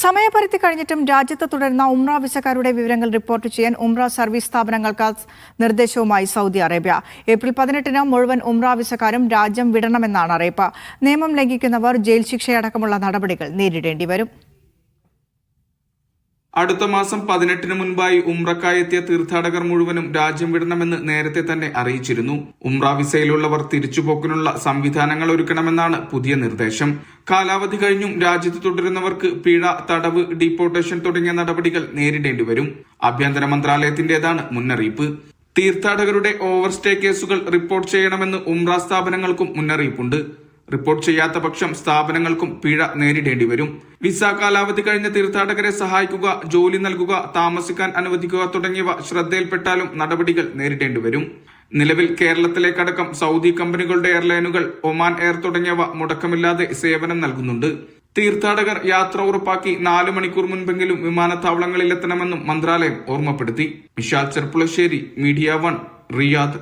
സമയപരിധി കഴിഞ്ഞിട്ടും രാജ്യത്ത് തുടരുന്ന ഉംറ വിസക്കാരുടെ വിവരങ്ങൾ റിപ്പോർട്ട് ചെയ്യാൻ ഉംറ സർവീസ് സ്ഥാപനങ്ങൾക്ക് നിർദ്ദേശവുമായി സൗദി അറേബ്യ. ഏപ്രിൽ 18-ന് മുഴുവൻ ഉംറ വിസക്കാരും രാജ്യം വിടണമെന്നാണ് അറിയിപ്പ്. നിയമം ലംഘിക്കുന്നവർ ജയിൽ ശിക്ഷയടക്കമുള്ള നടപടികൾ നേരിടേണ്ടി വരും. അടുത്ത മാസം 18-ന് മുൻപായി ഉംറക്കായി എത്തിയ തീർത്ഥാടകർ മുഴുവനും രാജ്യം വിടണമെന്ന് നേരത്തെ തന്നെ അറിയിച്ചിരുന്നു. ഉംറ വിസയിലുള്ളവർ തിരിച്ചുപോക്കിനുള്ള സംവിധാനങ്ങൾ ഒരുക്കണമെന്നാണ് പുതിയ നിർദ്ദേശം. കാലാവധി കഴിഞ്ഞും രാജ്യത്ത് തുടരുന്നവർക്ക് പിഴ, തടവ്, ഡീപ്പോർട്ടേഷൻ തുടങ്ങിയ നടപടികൾ നേരിടേണ്ടി വരും. ആഭ്യന്തര മന്ത്രാലയത്തിന്റേതാണ് മുന്നറിയിപ്പ്. തീർത്ഥാടകരുടെ ഓവർസ്റ്റേ കേസുകൾ റിപ്പോർട്ട് ചെയ്യണമെന്ന് ഉംറ സ്ഥാപനങ്ങൾക്കും മുന്നറിയിപ്പുണ്ട്. റിപ്പോർട്ട് ചെയ്യാത്ത പക്ഷം സ്ഥാപനങ്ങൾക്കും പിഴ നേരിടേണ്ടി വരും. വിസ കാലാവധി കഴിഞ്ഞ തീർത്ഥാടകരെ സഹായിക്കുക, ജോലി നൽകുക, താമസിക്കാൻ അനുവദിക്കുക തുടങ്ങിയവ ശ്രദ്ധയിൽപ്പെട്ടാലും നടപടികൾ നേരിടേണ്ടി വരും. നിലവിൽ കേരളത്തിലേക്കടക്കം സൗദി കമ്പനികളുടെ എയർലൈനുകൾ ഒമാൻ എയർ തുടങ്ങിയവ മുടക്കമില്ലാതെ സേവനം നൽകുന്നുണ്ട്. തീർത്ഥാടകർ യാത്ര ഉറപ്പാക്കി 4 മണിക്കൂർ മുൻപെങ്കിലും വിമാനത്താവളങ്ങളിൽ എത്തണമെന്നും മന്ത്രാലയം ഓർമ്മപ്പെടുത്തി. Vishal Cherpulassery, media 1, Riyadh.